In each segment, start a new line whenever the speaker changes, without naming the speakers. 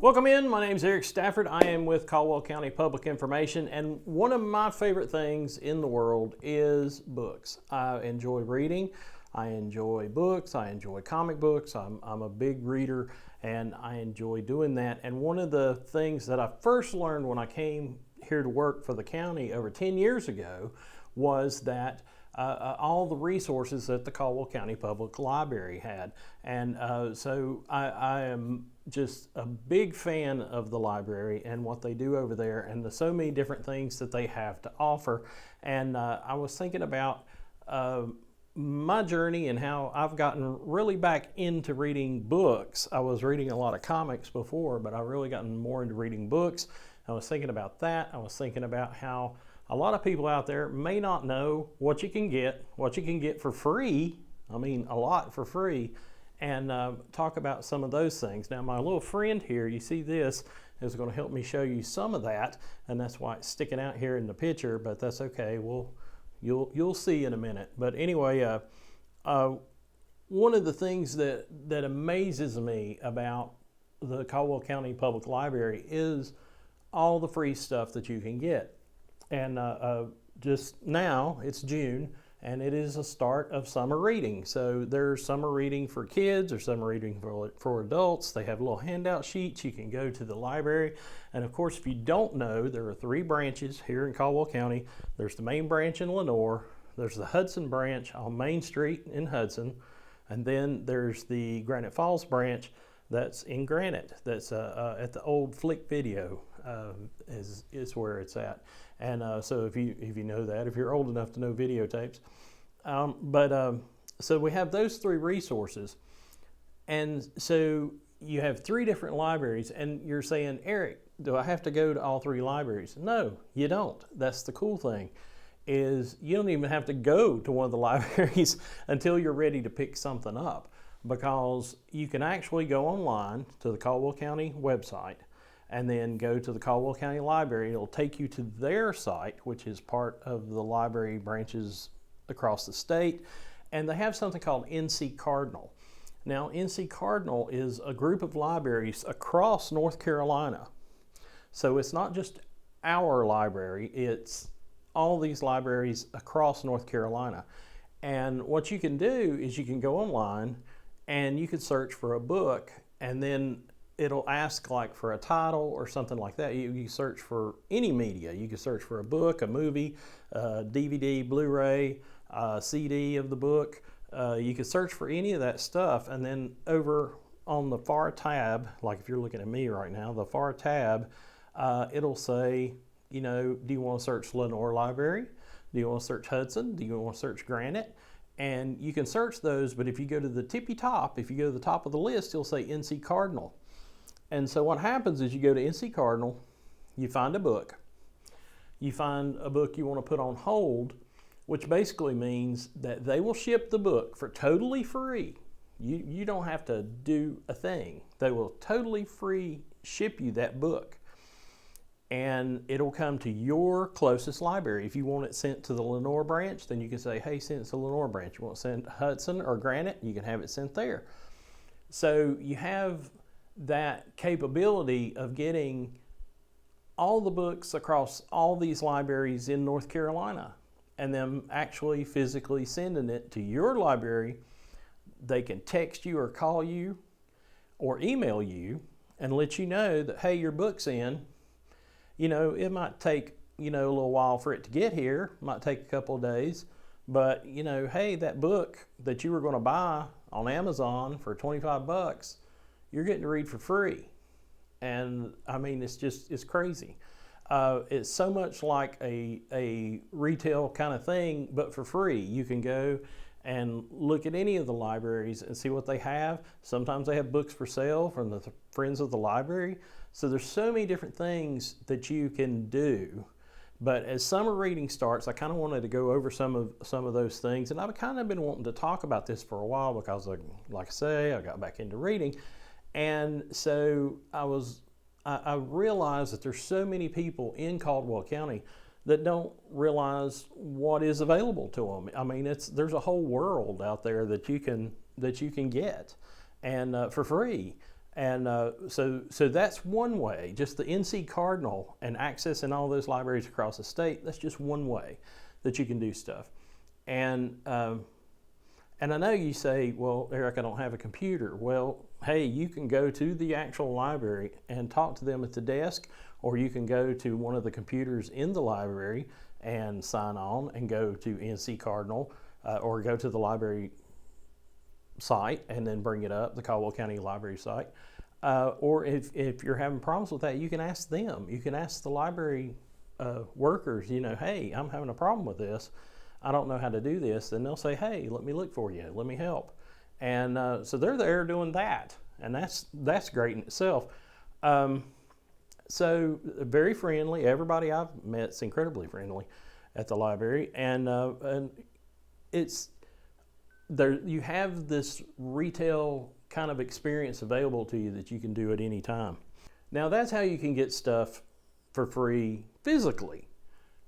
Welcome in. My name is Eric Stafford. I am with Caldwell County Public Information, and one of my favorite things in the world is books. I enjoy reading. I enjoy books. I enjoy comic books. I'm a big reader, and I enjoy doing that. And one of the things that I first learned when I came here to work for the county over 10 years ago was that all the resources that the Caldwell County Public Library had. And so I am just a big fan of the library and what they do over there, and the so many different things that they have to offer. And I was thinking about my journey and how I've gotten really back into reading books. I was reading a lot of comics before, but I've really gotten more into reading books. I was thinking about that. I was thinking about how a lot of people out there may not know what you can get for free. I mean, a lot for free, and talk about some of those things. Now, my little friend here, you see this, is going to help me show you some of that, and that's why it's sticking out here in the picture, but that's okay. You'll see in a minute. But anyway, one of the things that amazes me about the Caldwell County Public Library is all the free stuff that you can get. And just now, it's June, and it is a start of summer reading. So there's summer reading for kids or summer reading for adults. They have little handout sheets. You can go to the library. And of course, if you don't know, there are 3 branches here in Caldwell County. There's the main branch in Lenore. There's the Hudson branch on Main Street in Hudson. And then there's the Granite Falls branch that's in Granite. That's at the old Flick Video is where it's at. And so if you know that, if you're old enough to know videotapes. So we have those 3 resources. And so you have 3 different libraries, and you're saying, Eric, do I have to go to all 3 libraries? No, you don't. That's the cool thing, is you don't even have to go to one of the libraries until you're ready to pick something up, because you can actually go online to the Caldwell County website and then go to the Caldwell County Library. It'll take you to their site, which is part of the library branches across the state. And they have something called NC Cardinal. Now, NC Cardinal is a group of libraries across North Carolina. So it's not just our library, it's all these libraries across North Carolina. And what you can do is you can go online and you can search for a book, and then it'll ask like for a title or something like that. You search for any media. You can search for a book, a movie, DVD, Blu-ray, CD of the book. You can search for any of that stuff, and then over on the far tab, like if you're looking at me right now, the far tab, it'll say, do you want to search Lenore Library? Do you want to search Hudson? Do you want to search Granite? And you can search those, but if you go to the tippy top, if you go to the top of the list, you'll say NC Cardinal. And so what happens is you go to NC Cardinal, you find a book. You find a book you want to put on hold, which basically means that they will ship the book for totally free. You don't have to do a thing. They will totally free ship you that book. And it'll come to your closest library. If you want it sent to the Lenore branch, then you can say, hey, send it to the Lenore branch. You want it sent to Hudson or Granite, you can have it sent there. So you have that capability of getting all the books across all these libraries in North Carolina, and them actually physically sending it to your library. They can text you or call you or email you and let you know that, hey, your book's in. It might take, a little while for it to get here. It might take a couple of days, but, hey, that book that you were going to buy on Amazon for $25, you're getting to read for free. And I mean, it's crazy. It's so much like a retail kind of thing, but for free. You can go and look at any of the libraries and see what they have. Sometimes they have books for sale from the Friends of the Library. So there's so many different things that you can do. But as summer reading starts, I kind of wanted to go over some of those things. And I've kind of been wanting to talk about this for a while because, like I say, I got back into reading. And so I realized that there's so many people in Caldwell County that don't realize what is available to them. I mean, there's a whole world out there that you can get, and for free. And so that's one way, just the NC Cardinal and accessing all those libraries across the state. That's just one way that you can do stuff. And I know you say, well, Eric, I don't have a computer. Well, hey, you can go to the actual library and talk to them at the desk, or you can go to one of the computers in the library and sign on and go to NC Cardinal, or go to the library site and then bring it up, the Caldwell County Library site. Or if you're having problems with that, you can ask them. You can ask the library workers, hey, I'm having a problem with this. I don't know how to do this. And they'll say, hey, let me look for you. Let me help. And so they're there doing that. And that's great in itself. So very friendly. Everybody I've met is incredibly friendly at the library. And it's there. You have this retail kind of experience available to you that you can do at any time. Now that's how you can get stuff for free physically,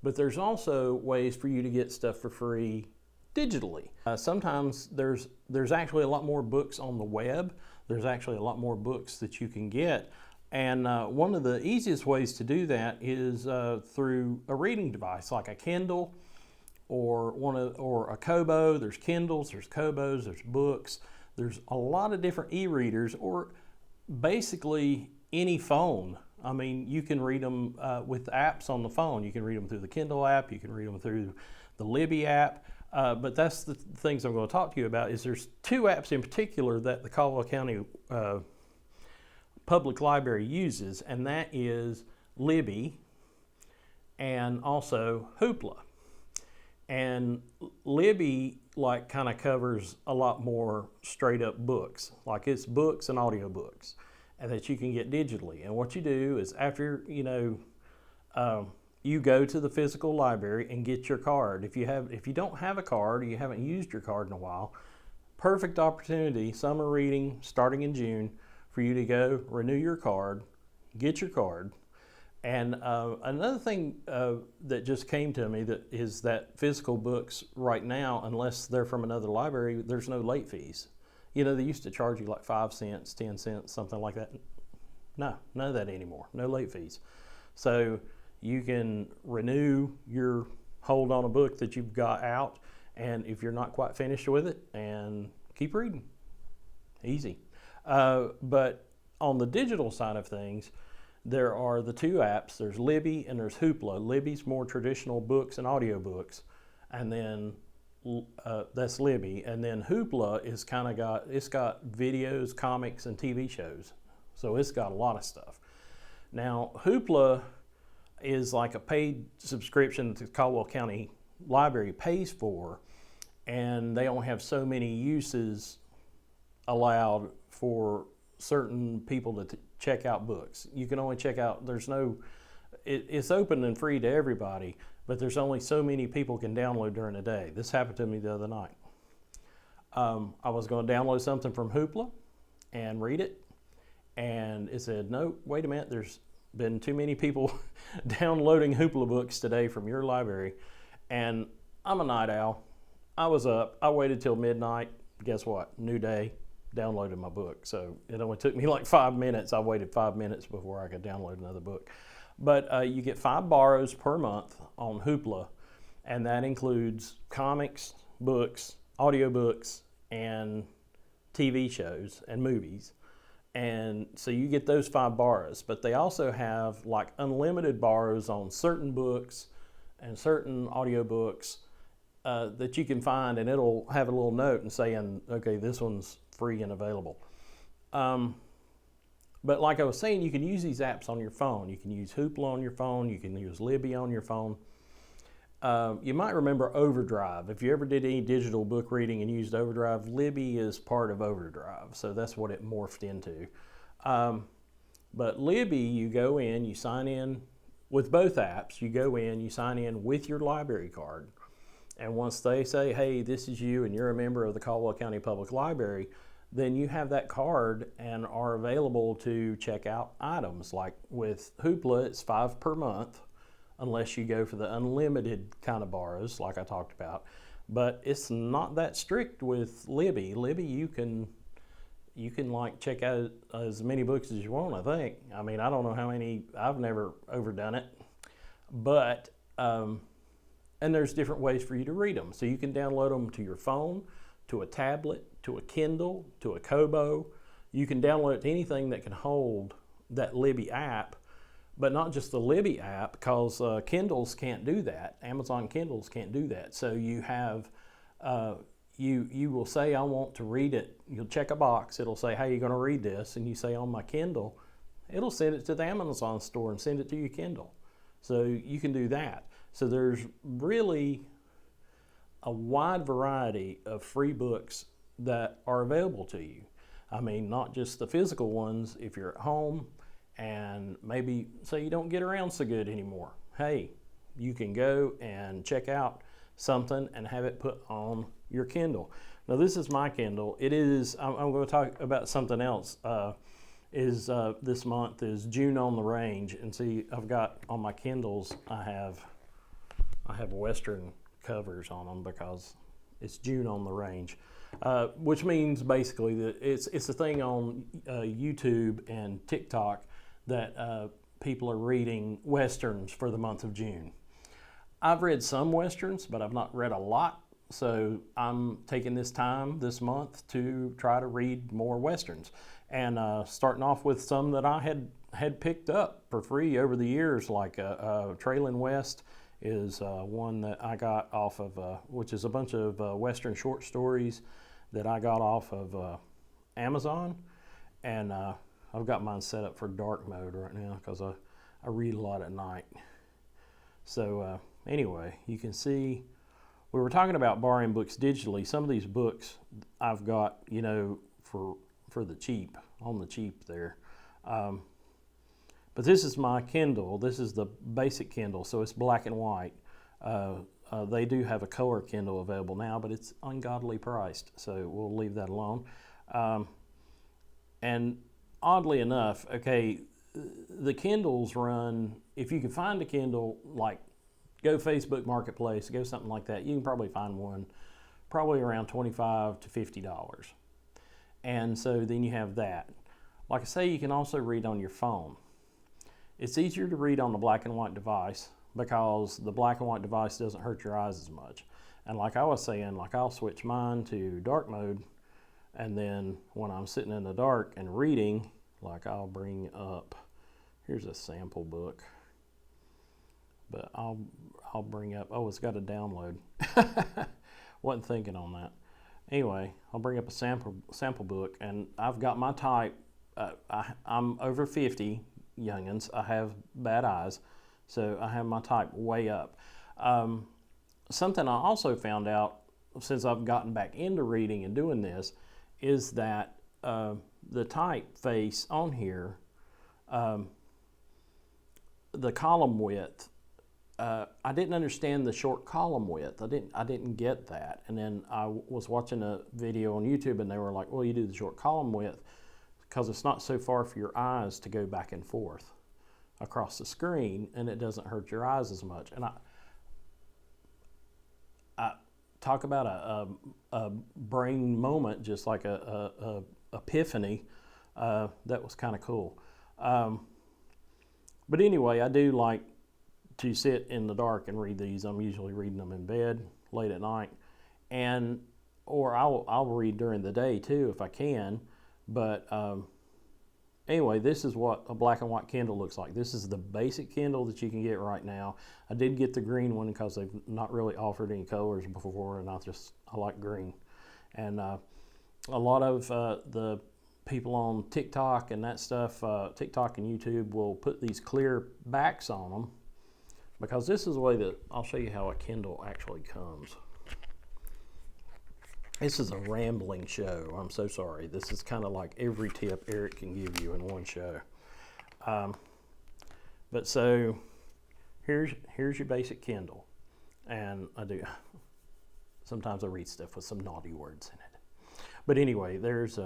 but there's also ways for you to get stuff for free digitally. Sometimes there's actually a lot more books on the web. There's actually a lot more books that you can get, and one of the easiest ways to do that is through a reading device like a Kindle or a Kobo. There's Kindles, there's Kobos, there's books. There's a lot of different e-readers, or basically any phone. I mean, you can read them with apps on the phone. You can read them through the Kindle app. You can read them through the Libby app. But that's the things I'm going to talk to you about. Is there's two apps in particular that the Caldwell County Public Library uses, and that is Libby and also Hoopla. And Libby kind of covers a lot more straight up books, like it's books and audiobooks, and that you can get digitally. And what you do is after you go to the physical library and get your card. If you don't have a card or you haven't used your card in a while, perfect opportunity, summer reading starting in June, for you to go renew your card, get your card. And another thing that just came to me is that physical books right now, unless they're from another library, there's no late fees. They used to charge you like 5 cents, 10 cents, something like that. No, none of that anymore. No late fees. So you can renew your hold on a book that you've got out, and if you're not quite finished with it, and keep reading. Easy. But on the digital side of things, there are the two apps. There's Libby and there's Hoopla. Libby's more traditional books and audiobooks, and then that's Libby. And then Hoopla is it's got videos, comics, and TV shows. So it's got a lot of stuff. Now Hoopla is like a paid subscription that the Caldwell County Library pays for, and they only have so many uses allowed for certain people to check out books. You can only check out, it's open and free to everybody, but there's only so many people can download during a day. This happened to me the other night. I was going to download something from Hoopla and read it, and it said, no, wait a minute, there's been too many people downloading Hoopla books today from your library. And I'm a night owl. I was up, I waited till midnight. Guess what? New day, downloaded my book. So it only took me like 5 minutes. I waited 5 minutes before I could download another book. But you get 5 borrows per month on Hoopla, and that includes comics, books, audiobooks, and TV shows and movies. And so you get those 5 borrows, but they also have like unlimited borrows on certain books and certain audiobooks that you can find, and it'll have a little note and saying, okay, this one's free and available. But like I was saying, you can use these apps on your phone. You can use Hoopla on your phone. You can use Libby on your phone. You might remember Overdrive. If you ever did any digital book reading and used Overdrive, Libby is part of Overdrive, so that's what it morphed into. But Libby, you go in, you sign in with both apps. You go in, you sign in with your library card, and once they say, hey, this is you and you're a member of the Caldwell County Public Library, then you have that card and are available to check out items. Like with Hoopla, it's $5 per month, unless you go for the unlimited kind of borrows like I talked about. But it's not that strict with Libby. Libby, you can you can like check out as many books as you want, I think. I mean, I don't know how many, I've never overdone it, but, and there's different ways for you to read them. So you can download them to your phone, to a tablet, to a Kindle, to a Kobo. You can download it to anything that can hold that Libby app, but not just the Libby app, because Kindles can't do that. Amazon Kindles can't do that. So you have, you will say, I want to read it. You'll check a box. It'll say, hey, you're going to read this. And you say, on my Kindle. It'll send it to the Amazon store and send it to your Kindle. So you can do that. So there's really a wide variety of free books that are available to you. I mean, not just the physical ones. If you're at home and maybe say you don't get around so good anymore, hey, you can go and check out something and have it put on your Kindle. Now this is my Kindle. It is, I'm going to talk about something else. This month is June on the Range, and see, I've got on my Kindles, I have Western covers on them because it's June on the Range, which means basically that it's a thing on YouTube and TikTok that people are reading Westerns for the month of June. I've read some Westerns, but I've not read a lot, so I'm taking this time this month to try to read more Westerns, and starting off with some that I had picked up for free over the years, like Trailin' West is one that I got off of, which is a bunch of Western short stories that I got off of Amazon, and I've got mine set up for dark mode right now because I read a lot at night. So anyway, you can see we were talking about borrowing books digitally. Some of these books I've got, you know, for the cheap, on the cheap there. But this is my Kindle. This is the basic Kindle, so it's black and white. They do have a color Kindle available now, but it's ungodly priced, so we'll leave that alone. And oddly enough, okay, the Kindles run, if you can find a Kindle, like go Facebook Marketplace, go something like that, you can probably find one probably around $25 to $50. And so then you have that. Like I say, you can also read on your phone. It's easier to read on the black and white device because the black and white device doesn't hurt your eyes as much. And like I was saying, like I'll switch mine to dark mode, and then when I'm sitting in the dark and reading, like I'll bring up, here's a sample book, but I'll bring up, oh, it's got a download. Wasn't thinking on that. Anyway, I'll bring up a sample book, and I've got my type. I'm over 50, youngins. I have bad eyes, so I have my type way up. Something I also found out since I've gotten back into reading and doing this is that the typeface on here, the column width, I didn't understand the short column width. I didn't get that. And then I was watching a video on YouTube, and they were like, well, you do the short column width because it's not so far for your eyes to go back and forth across the screen, and it doesn't hurt your eyes as much. And I talk about a brain moment, just like a epiphany. That was kind of cool. But anyway, I do like to sit in the dark and read these. I'm usually reading them in bed late at night, or I'll read during the day too if I can. But anyway, this is what a black and white Kindle looks like. This is the basic Kindle that you can get right now. I did get the green one because they've not really offered any colors before, and I like green. And a lot of the people on TikTok and that stuff, TikTok and YouTube will put these clear backs on them, because this is the way that, I'll show you how a Kindle actually comes. This is a rambling show. I'm so sorry. This is kind of like every tip Eric can give you in one show. But so here's your basic Kindle. And sometimes I read stuff with some naughty words in it. But anyway, there's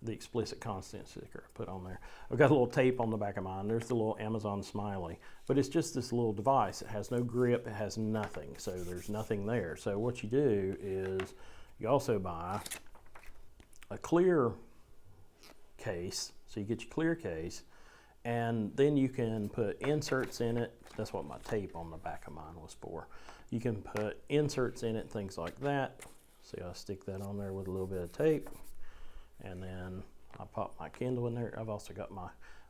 the explicit content sticker I put on there. I've got a little tape on the back of mine. There's the little Amazon smiley, but it's just this little device. It has no grip, it has nothing, so there's nothing there. So what you do is you also buy a clear case, so you get your clear case, and then you can put inserts in it. That's what my tape on the back of mine was for. You can put inserts in it, things like that. See, I stick that on there with a little bit of tape, and then I pop my Kindle in there. I've also got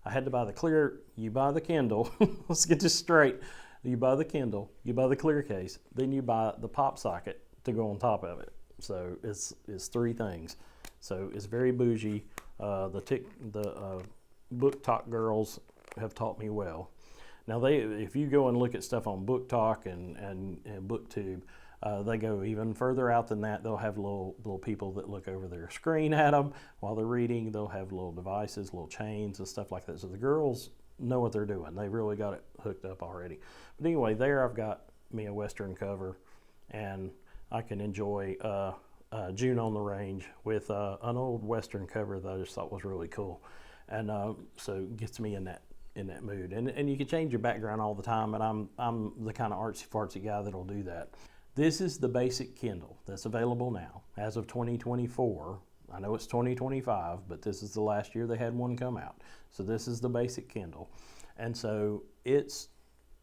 I had to buy the clear. You buy the Kindle. Let's get this straight. You buy the Kindle, you buy the clear case, then you buy the pop socket to go on top of it. So it's 3 things. So it's very bougie. The Book Talk girls have taught me well. Now if you go and look at stuff on Book Talk and BookTube, they go even further out than that. They'll have little people that look over their screen at them while they're reading. They'll have little devices, little chains and stuff like that. So the girls know what they're doing. They really got it hooked up already. But anyway, there I've got me a Western cover, and I can enjoy June on the Range with an old Western cover that I just thought was really cool. And so it gets me in that mood. And you can change your background all the time, and I'm the kind of artsy-fartsy guy that'll do that. This is the basic Kindle that's available now as of 2024. I know it's 2025, but this is the last year they had one come out. So this is the basic Kindle. And so it's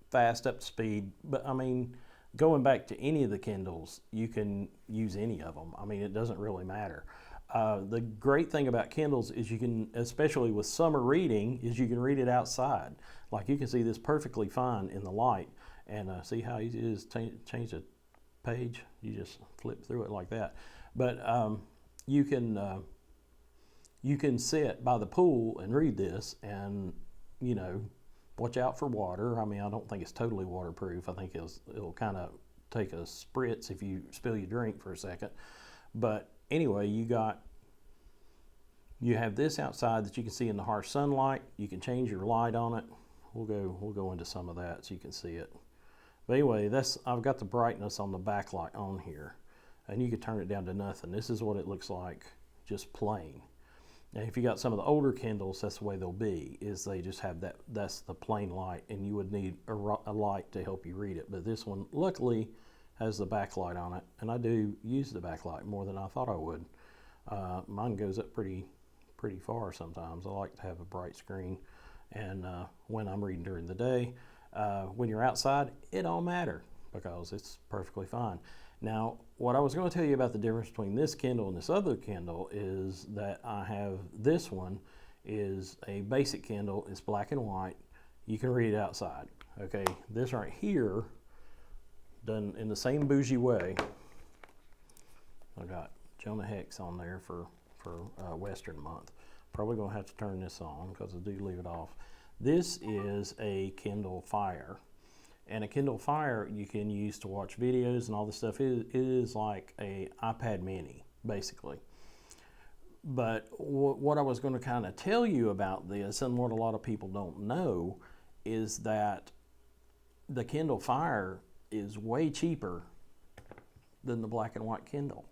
fast up to speed, but I mean, going back to any of the Kindles, you can use any of them. I mean, it doesn't really matter. The great thing about Kindles is you can, especially with summer reading, is you can read it outside. Like you can see this perfectly fine in the light, and see how easy it is to change the page. You just flip through it like that. But you can sit by the pool and read this, and watch out for water. I mean, I don't think it's totally waterproof. I think it'll kind of take a spritz if you spill your drink for a second. But anyway, you have this outside that you can see in the harsh sunlight. You can change your light on it. We'll go into some of that so you can see it. But anyway, I've got the brightness on the backlight on here, and you can turn it down to nothing. This is what it looks like, just plain. Now, if you got some of the older Kindles, that's the way they'll be, is they just have that's the plain light, and you would need a light to help you read it. But this one, luckily, has the backlight on it, and I do use the backlight more than I thought I would. Mine goes up pretty far sometimes. I like to have a bright screen, and when I'm reading during the day, when you're outside, it don't matter because it's perfectly fine. Now, what I was going to tell you about the difference between this Kindle and this other Kindle is that I have this one is a basic Kindle. It's black and white. You can read it outside. Okay, this right here, done in the same bougie way. I got Jonah Hex on there for Western Month. Probably going to have to turn this on because I do leave it off. This is a Kindle Fire. And a Kindle Fire you can use to watch videos and all this stuff. It is like a iPad mini, basically. But what I was going to kind of tell you about this, and what a lot of people don't know, is that the Kindle Fire is way cheaper than the black and white Kindle.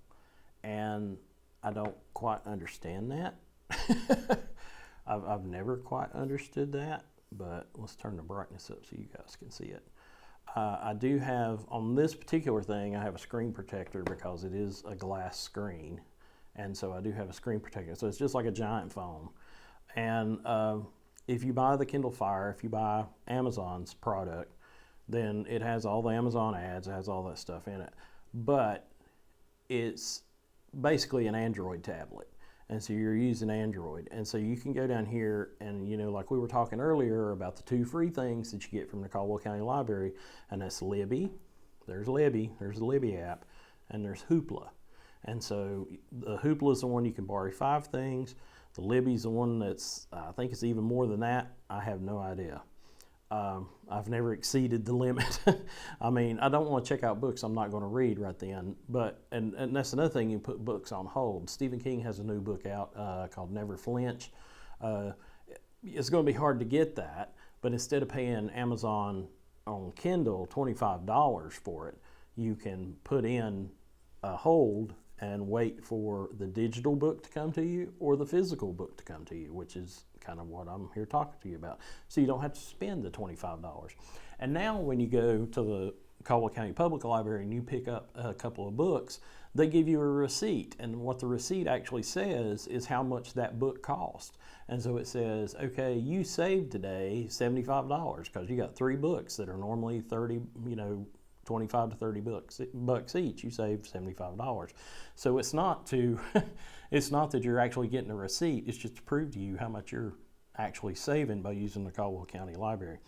And I don't quite understand that. I've never quite understood that, but let's turn the brightness up so you guys can see it. I do have, on this particular thing, I have a screen protector because it is a glass screen. And so I do have a screen protector. So it's just like a giant phone. And if you buy the Kindle Fire, if you buy Amazon's product, then it has all the Amazon ads, it has all that stuff in it. But it's basically an Android tablet. And so you're using Android. And so you can go down here and, like we were talking earlier about the 2 free things that you get from the Caldwell County Library, and that's Libby. There's Libby. There's the Libby app. And there's Hoopla. And so the Hoopla is the one you can borrow 5 things. The Libby's the one that's, I think it's even more than that. I have no idea. I've never exceeded the limit. I mean, I don't want to check out books I'm not going to read right then. But and that's another thing, you put books on hold. Stephen King has a new book out called Never Flinch. It's going to be hard to get that, but instead of paying Amazon on Kindle $25 for it, you can put in a hold and wait for the digital book to come to you or the physical book to come to you, which is kind of what I'm here talking to you about. So you don't have to spend the $25. And now when you go to the Caldwell County Public Library and you pick up a couple of books, they give you a receipt, and what the receipt actually says is how much that book cost. And so it says, okay, you saved today $75 because you got 3 books that are normally 30, 25 to 30 bucks each. You saved $75. So it's not to, it's not that you're actually getting a receipt. It's just to prove to you how much you're actually saving by using the Caldwell County Library.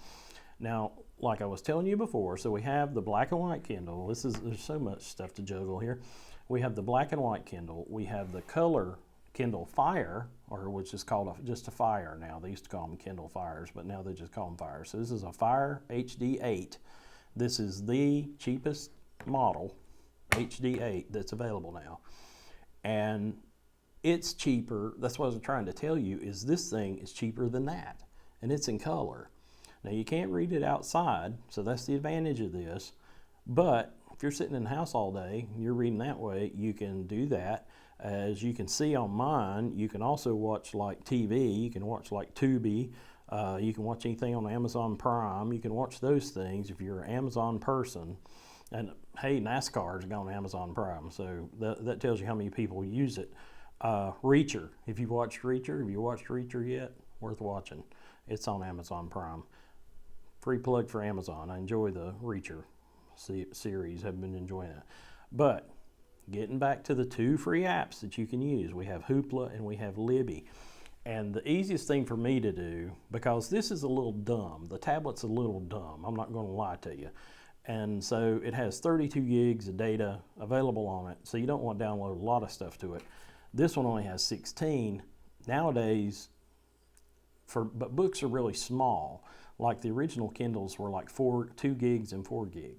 Now, like I was telling you before, so we have the black and white Kindle. There's so much stuff to juggle here. We have the black and white Kindle. We have the color Kindle Fire, or which is called just a Fire now. They used to call them Kindle Fires, but now they just call them Fire. So this is a Fire HD 8. This is the cheapest model, HD 8, that's available now. And it's cheaper. That's what I was trying to tell you, is this thing is cheaper than that. And it's in color. Now, you can't read it outside, so that's the advantage of this. But if you're sitting in the house all day, you're reading that way, you can do that. As you can see on mine, you can also watch like TV. You can watch like Tubi. You can watch anything on Amazon Prime. You can watch those things if you're an Amazon person. And hey, NASCAR's gone Amazon Prime, so that tells you how many people use it. Reacher, if you've watched Reacher yet, worth watching. It's on Amazon Prime. Free plug for Amazon. I enjoy the Reacher series. I've been enjoying it. But getting back to the 2 free apps that you can use, we have Hoopla and we have Libby. And the easiest thing for me to do, because this is a little dumb, the tablet's a little dumb, I'm not going to lie to you. And so it has 32 gigs of data available on it, so you don't want to download a lot of stuff to it. This one only has 16. Nowadays, but books are really small. Like the original Kindles were like 2 gigs and 4 gig.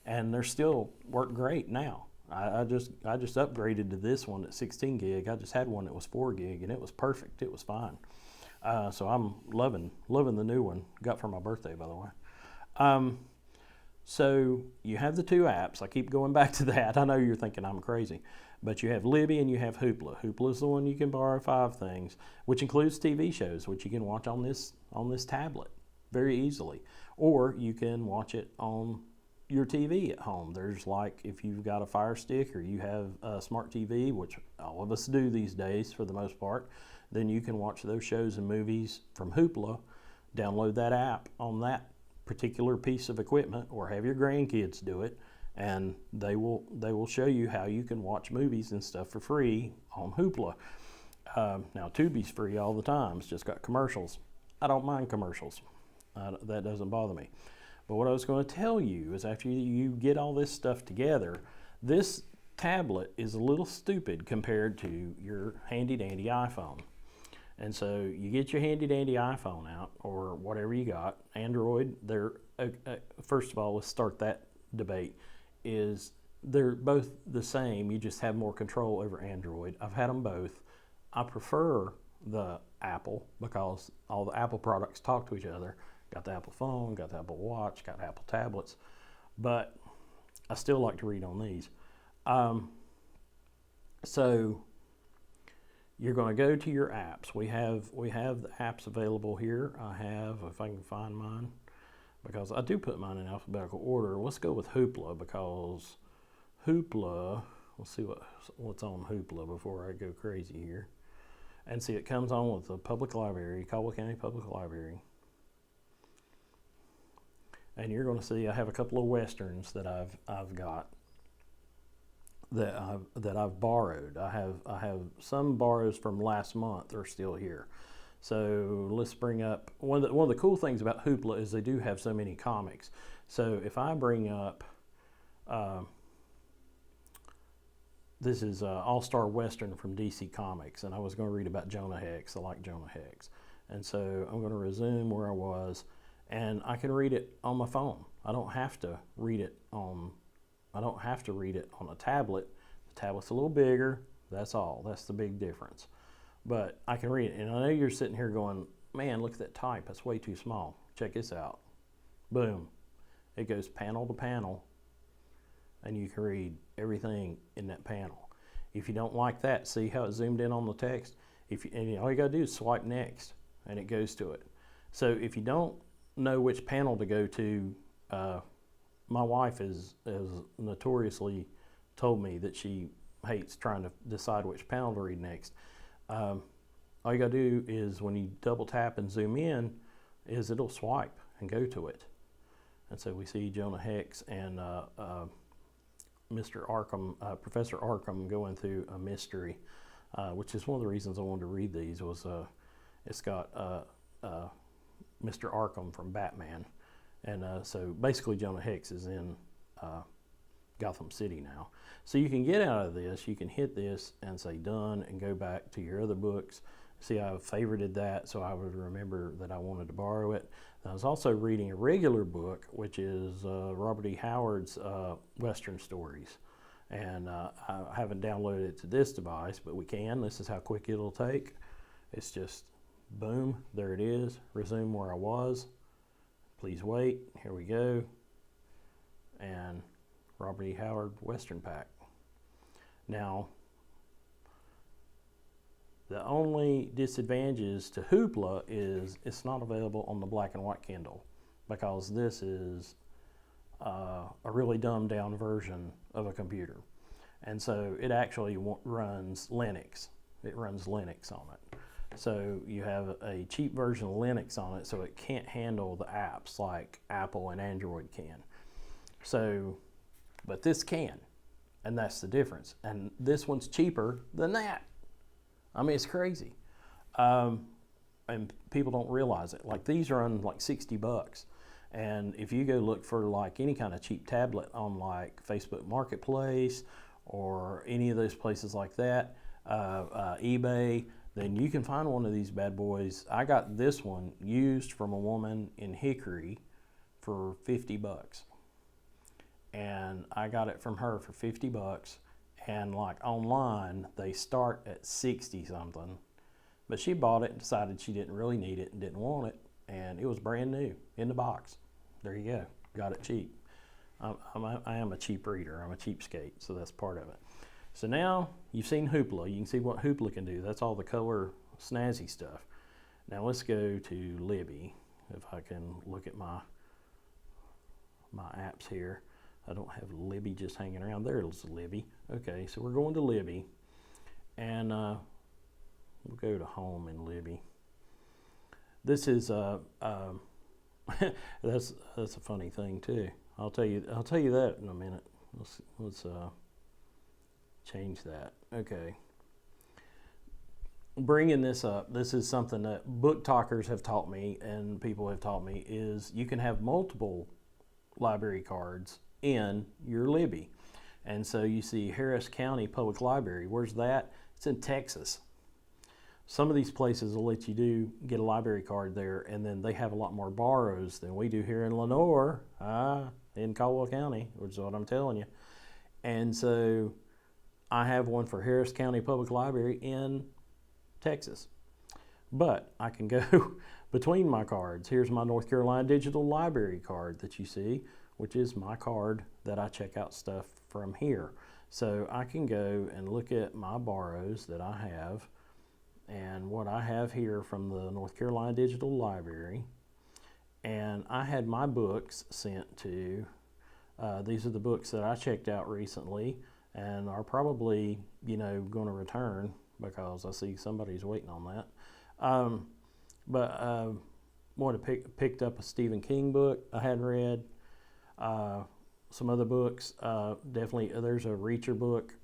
And they still work great now. I just upgraded to this one at 16 gig. I just had one that was 4 gig and it was perfect. It was fine. So I'm loving the new one. Got for my birthday, by the way. So you have the 2 apps. I keep going back to that. I know you're thinking I'm crazy. But you have Libby and you have Hoopla. Hoopla is the one you can borrow 5 things, which includes TV shows, which you can watch on this tablet very easily. Or you can watch it on your TV at home. There's like, if you've got a Fire Stick or you have a smart TV, which all of us do these days for the most part, then you can watch those shows and movies from Hoopla, download that app on that particular piece of equipment, or have your grandkids do it, and they will show you how you can watch movies and stuff for free on Hoopla. Now, Tubi's free all the time. It's just got commercials. I don't mind commercials. That doesn't bother me. But what I was going to tell you is, after you get all this stuff together, this tablet is a little stupid compared to your handy-dandy iPhone. And so you get your handy-dandy iPhone out, or whatever you got, Android. First of all, let's start that debate. They're both the same. You just have more control over Android. I've had them both. I prefer the Apple because all the Apple products talk to each other. Got the Apple phone, got the Apple Watch, got Apple tablets, but I still like to read on these. So you're going to go to your apps. We have the apps available here. I have, if I can find mine, because I do put mine in alphabetical order. Let's go with Hoopla, because Hoopla, let's see what's on Hoopla before I go crazy here. And see, it comes on with the public library, Caldwell County Public Library. And you're going to see I have a couple of westerns that I've got that I've borrowed. I have some borrows from last month are still here. So let's bring up one of the cool things about Hoopla is they do have so many comics. So if I bring up this is All-Star Western from DC Comics, and I was going to read about Jonah Hex. I like Jonah Hex, and so I'm going to resume where I was. And I can read it on my phone. I don't have to read it on a tablet. The tablet's a little bigger. That's all. That's the big difference. But I can read it. And I know you're sitting here going, man, look at that type. That's way too small. Check this out. Boom. It goes panel to panel, and you can read everything in that panel. If you don't like that, see how it zoomed in on the text? And all you got to do is swipe next, and it goes to it. So if you don't know which panel to go to, my wife has notoriously told me that she hates trying to decide which panel to read next. All you gotta do is when you double tap and zoom in, is it'll swipe and go to it. And so we see Jonah Hex and Mr. Arkham, Professor Arkham going through a mystery, which is one of the reasons I wanted to read these. Was it's got Mr. Arkham from Batman, and so basically Jonah Hex is in Gotham City now. So you can get out of this, you can hit this and say done and go back to your other books. See, I favorited that so I would remember that I wanted to borrow it. I was also reading a regular book, which is Robert E. Howard's Western Stories. And I haven't downloaded it to this device, but we can. This is how quick it'll take. It's just boom, there it is. Resume where I was. Please wait. Here we go. And Robert E. Howard Western Pack. Now, the only disadvantages to Hoopla is it's not available on the black and white Kindle, because this is a really dumbed down version of a computer. And so it actually runs Linux. It runs Linux on it. So you have a cheap version of Linux on it, so it can't handle the apps like Apple and Android can. So, but this can, and that's the difference. And this one's cheaper than that. I mean, it's crazy. And people don't realize it. Like, these are on like $60. And if you go look for like any kind of cheap tablet on like Facebook Marketplace or any of those places like that, eBay, then you can find one of these bad boys. I got this one used from a woman in Hickory for $50. And I got it from her for $50. And like online, they start at 60 something. But she bought it and decided she didn't really need it and didn't want it. And it was brand new in the box. There you go. Got it cheap. I am a cheap reader. I'm a cheapskate, so that's part of it. So now you've seen Hoopla. You can see what Hoopla can do. That's all the color snazzy stuff. Now let's go to Libby. If I can look at my apps here. I don't have Libby just hanging around. There's Libby. Okay, so we're going to Libby. And we'll go to home in Libby. This is that's a funny thing too. I'll tell you that in a minute. Let's change that. Okay. Bringing this up, this is something that book talkers have taught me and people have taught me, is you can have multiple library cards in your Libby. And so you see Harris County Public Library. Where's that? It's in Texas. Some of these places will let you get a library card there, and then they have a lot more borrows than we do here in Lenore, in Caldwell County, which is what I'm telling you. And so I have one for Harris County Public Library in Texas. But I can go between my cards. Here's my North Carolina Digital Library card that you see, which is my card that I check out stuff from here. So I can go and look at my borrows that I have and what I have here from the North Carolina Digital Library. And I had my books sent to, these are the books that I checked out recently and are probably, going to return, because I see somebody's waiting on that. Picked up a Stephen King book I hadn't read. Some other books, definitely there's a Reacher book,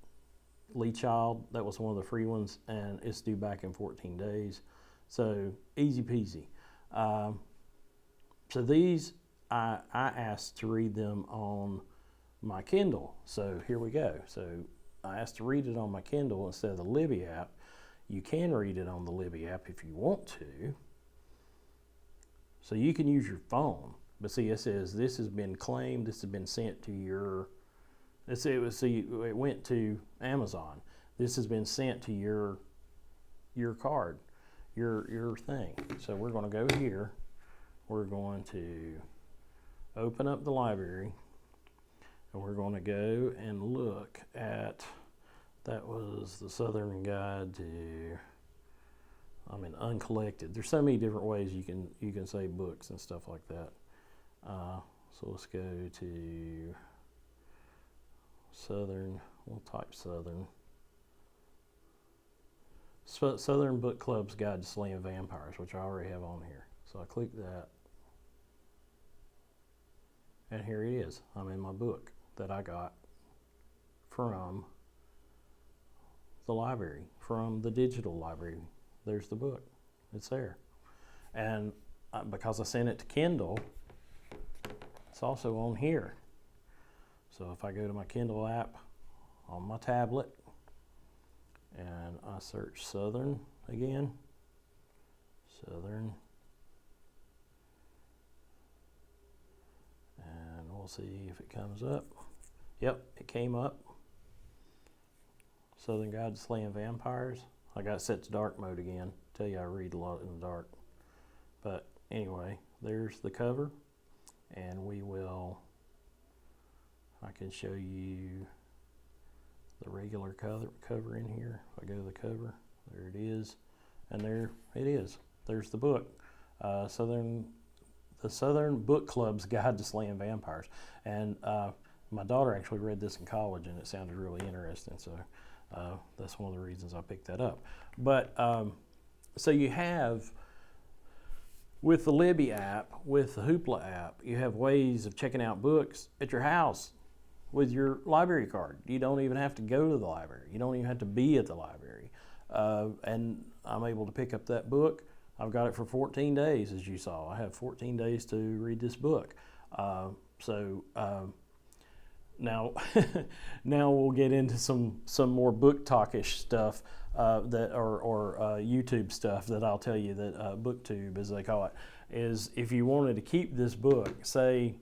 Lee Child, that was one of the free ones, and it's due back in 14 days. So easy peasy. So these, I asked to read them on my Kindle. So here we go. So I asked to read it on my Kindle instead of the Libby app. You can read it on the Libby app if you want to. So you can use your phone. But see, it says this has been claimed, this has been sent to your, it went to Amazon. This has been sent to your card, your thing. So we're going to go here. We're going to open up the library, and we're going to go and look at, that was the Southern Guide to, uncollected. There's so many different ways you can say books and stuff like that. So let's go to Southern, we'll type Southern. Southern Book Club's Guide to Slaying Vampires, which I already have on here. So I click that. And here it is. I'm in my book that I got from the library, from the digital library. There's the book. It's there. And because I sent it to Kindle, it's also on here. So if I go to my Kindle app on my tablet and I search Southern again, Southern, and we'll see if it comes up. Yep, it came up. Southern Guide to Slaying Vampires. I got it set to dark mode again. Tell you I read a lot in the dark. But anyway, there's the cover. And I can show you the regular cover in here. If I go to the cover, there it is. And there it is. There's the book. The Southern Book Club's Guide to Slaying Vampires. And my daughter actually read this in college and it sounded really interesting. So that's one of the reasons I picked that up. But so you have, with the Libby app, with the Hoopla app, you have ways of checking out books at your house with your library card. You don't even have to go to the library. You don't even have to be at the library. And I'm able to pick up that book. I've got it for 14 days, as you saw. I have 14 days to read this book. Now, now we'll get into some more book talkish stuff or YouTube stuff that I'll tell you that BookTube, as they call it, is if you wanted to keep this book, say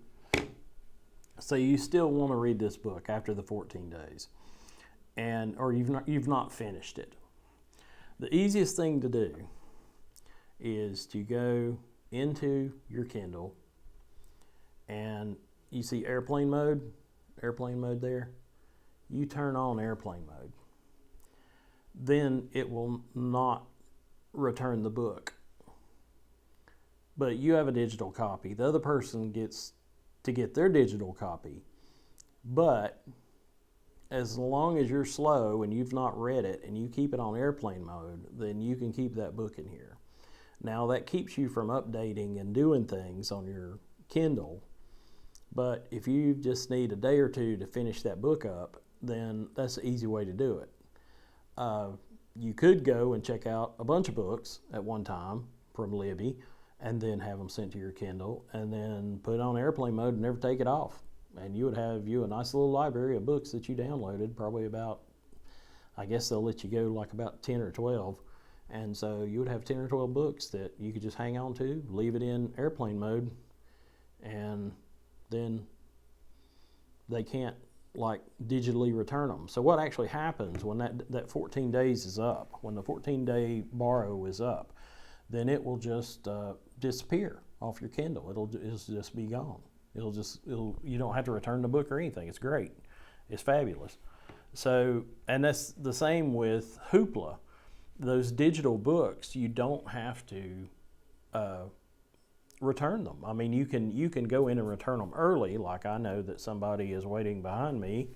you still want to read this book after the 14 days, or you've not finished it. The easiest thing to do is to go into your Kindle and you see airplane mode there. You turn on airplane mode. Then it will not return the book. But you have a digital copy. The other person gets to get their digital copy. But as long as you're slow and you've not read it and you keep it on airplane mode, then you can keep that book in here. Now that keeps you from updating and doing things on your Kindle. But if you just need a day or two to finish that book up, then that's an easy way to do it. You could go and check out a bunch of books at one time from Libby and then have them sent to your Kindle and then put it on airplane mode and never take it off. And you would have a nice little library of books that you downloaded, probably about, I guess they'll let you go like about 10 or 12. And so you would have 10 or 12 books that you could just hang on to, leave it in airplane mode, and then they can't like digitally return them. So what actually happens when that 14 days is up, when the 14-day borrow is up, then it will just disappear off your Kindle. It'll just be gone. You don't have to return the book or anything. It's great. It's fabulous. So, and that's the same with Hoopla. Those digital books, you don't have to return them. I mean, you can go in and return them early, like I know that somebody is waiting behind me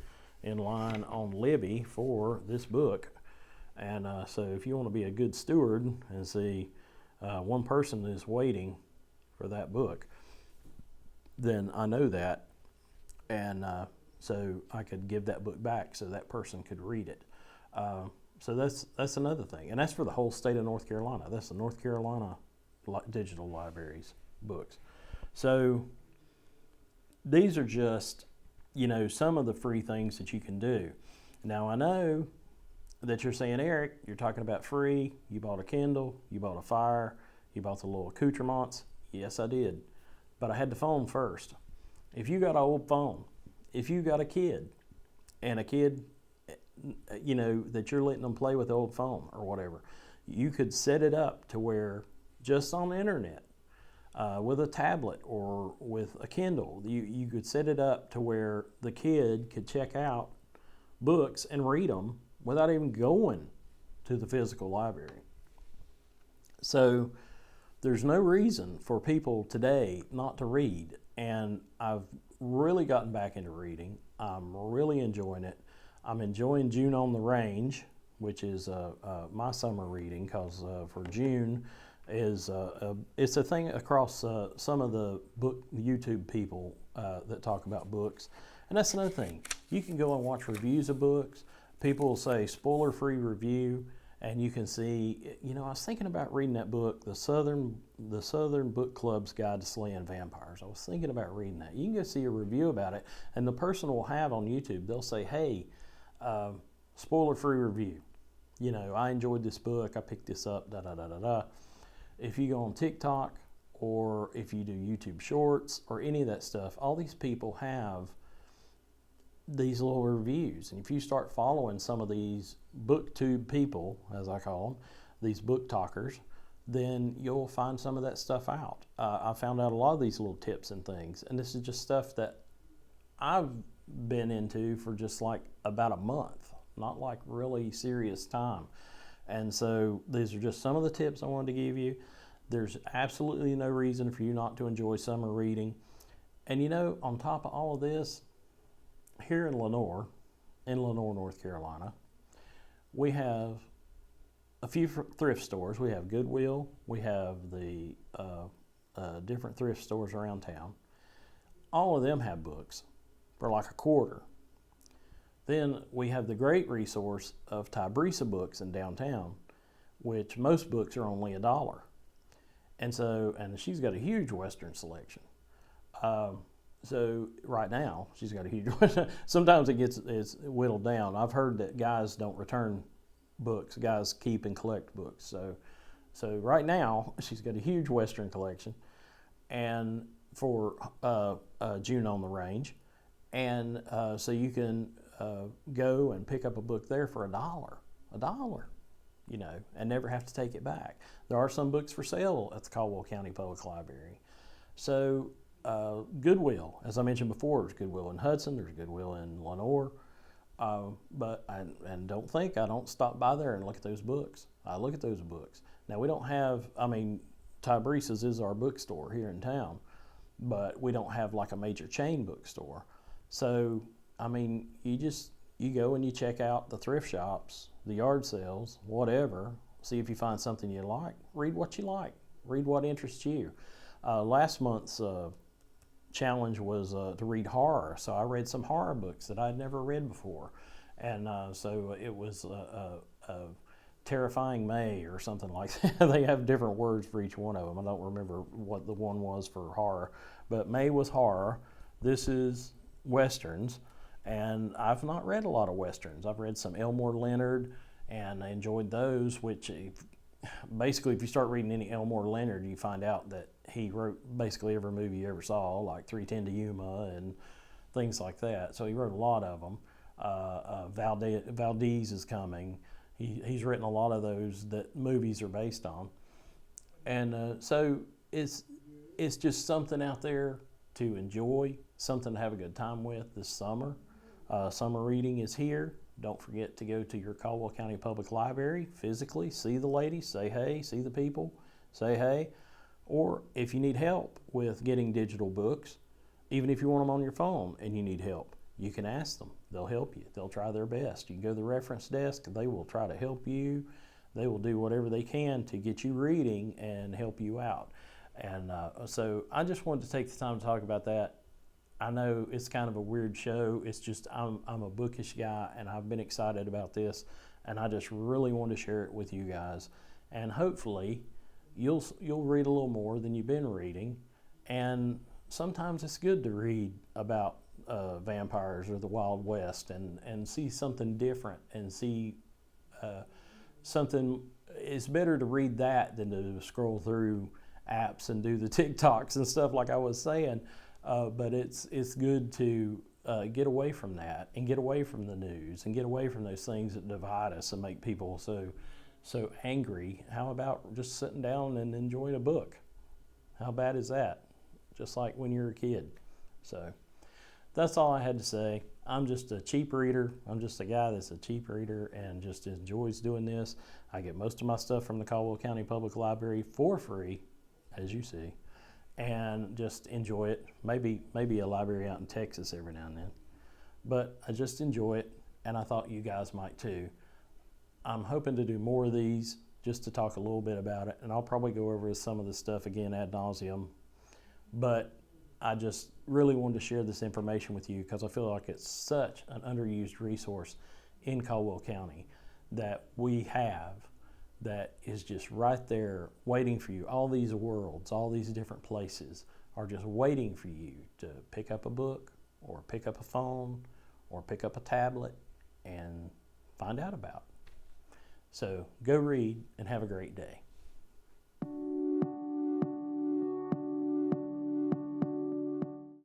in line on Libby for this book. And so if you want to be a good steward and see one person is waiting for that book, then I know that, and so I could give that book back so that person could read it. So that's another thing, and that's for the whole state of North Carolina. That's the North Carolina Digital Libraries books. So these are just, some of the free things that you can do. Now I know that you're saying, Eric, you're talking about free. You bought a Kindle, you bought a Fire, you bought the little accoutrements. Yes, I did. But I had the phone first. If you got an old phone, if you got a kid, and a kid, that you're letting them play with the old phone or whatever, you could set it up to where just on the internet, with a tablet or with a Kindle, you could set it up to where the kid could check out books and read them without even going to the physical library. So there's no reason for people today not to read, and I've really gotten back into reading. I'm really enjoying it. I'm enjoying June on the Range, which is my summer reading, because for June is it's a thing across some of the YouTube people that talk about books. And that's another thing. You can go and watch reviews of books. People will say spoiler-free review, and you can see, I was thinking about reading that book, the Southern Book Club's Guide to Slaying Vampires. I was thinking about reading that. You can go see a review about it, and the person will have on YouTube, they'll say, hey, spoiler-free review. I enjoyed this book, I picked this up, da-da-da-da-da. If you go on TikTok, or if you do YouTube Shorts, or any of that stuff, all these people have these little reviews. And if you start following some of these booktube people, as I call them, these book talkers, then you'll find some of that stuff out. I found out a lot of these little tips and things, and this is just stuff that I've been into for just like about a month, not like really serious time. And so these are just some of the tips I wanted to give you. There's absolutely no reason for you not to enjoy summer reading. And on top of all of this, here in Lenore, North Carolina, we have a few thrift stores. We have Goodwill. We have the different thrift stores around town. All of them have books for like $0.25. Then we have the great resource of Tybrisa Books in downtown, which most books are only $1. And she's got a huge Western selection. So right now, she's got a huge one. Sometimes it's whittled down. I've heard that guys don't return books. Guys keep and collect books. So right now, she's got a huge Western collection, and for June on the Range. And so you can go and pick up a book there for $1, and never have to take it back. There are some books for sale at the Caldwell County Public Library. So Goodwill, as I mentioned before, there's Goodwill in Hudson, there's Goodwill in Lenore, but don't think I don't stop by there and look at those books. I look at those books. Now we don't have, Tybrisa's is our bookstore here in town, but we don't have like a major chain bookstore. So, you go and you check out the thrift shops, the yard sales, whatever, see if you find something you like, read what you like, read what interests you. Last month's challenge was to read horror, so I read some horror books that I'd never read before, and so it was Terrifying May or something like that. They have different words for each one of them. I don't remember what the one was for horror, but May was horror. This is Westerns, and I've not read a lot of Westerns. I've read some Elmore Leonard, and I enjoyed those, which basically if you start reading any Elmore Leonard, you find out that he wrote basically every movie you ever saw, like 310 to Yuma and things like that. So he wrote a lot of them. Valdez is coming. He's written a lot of those that movies are based on. And so it's just something out there to enjoy, something to have a good time with this summer. Summer reading is here. Don't forget to go to your Caldwell County Public Library physically, see the ladies, say hey, see the people, say hey. Or if you need help with getting digital books, even if you want them on your phone and you need help, you can ask them. They'll help you. They'll try their best. You can go to the reference desk. They will try to help you. They will do whatever they can to get you reading and help you out. And so I just wanted to take the time to talk about that. I know it's kind of a weird show. It's just I'm a bookish guy, and I've been excited about this, and I just really want to share it with you guys. And hopefully you'll read a little more than you've been reading. And sometimes it's good to read about vampires or the Wild West and see something different and see something. It's better to read that than to scroll through apps and do the TikToks and stuff like I was saying. But it's good to get away from that and get away from the news and get away from those things that divide us and make people so angry. How about just sitting down and enjoying a book? How bad is that? Just like when you're a kid. So that's all I had to say. I'm just a cheap reader. I'm just a guy that's a cheap reader and just enjoys doing this. I get most of my stuff from the Caldwell County Public Library for free, as you see, and just enjoy it. Maybe a library out in Texas every now and then. But I just enjoy it, and I thought you guys might too. I'm hoping to do more of these just to talk a little bit about it, and I'll probably go over some of the stuff again ad nauseum. But I just really wanted to share this information with you because I feel like it's such an underused resource in Caldwell County that we have that is just right there waiting for you. All these worlds, all these different places are just waiting for you to pick up a book or pick up a phone or pick up a tablet and find out about. So go read and have a great day.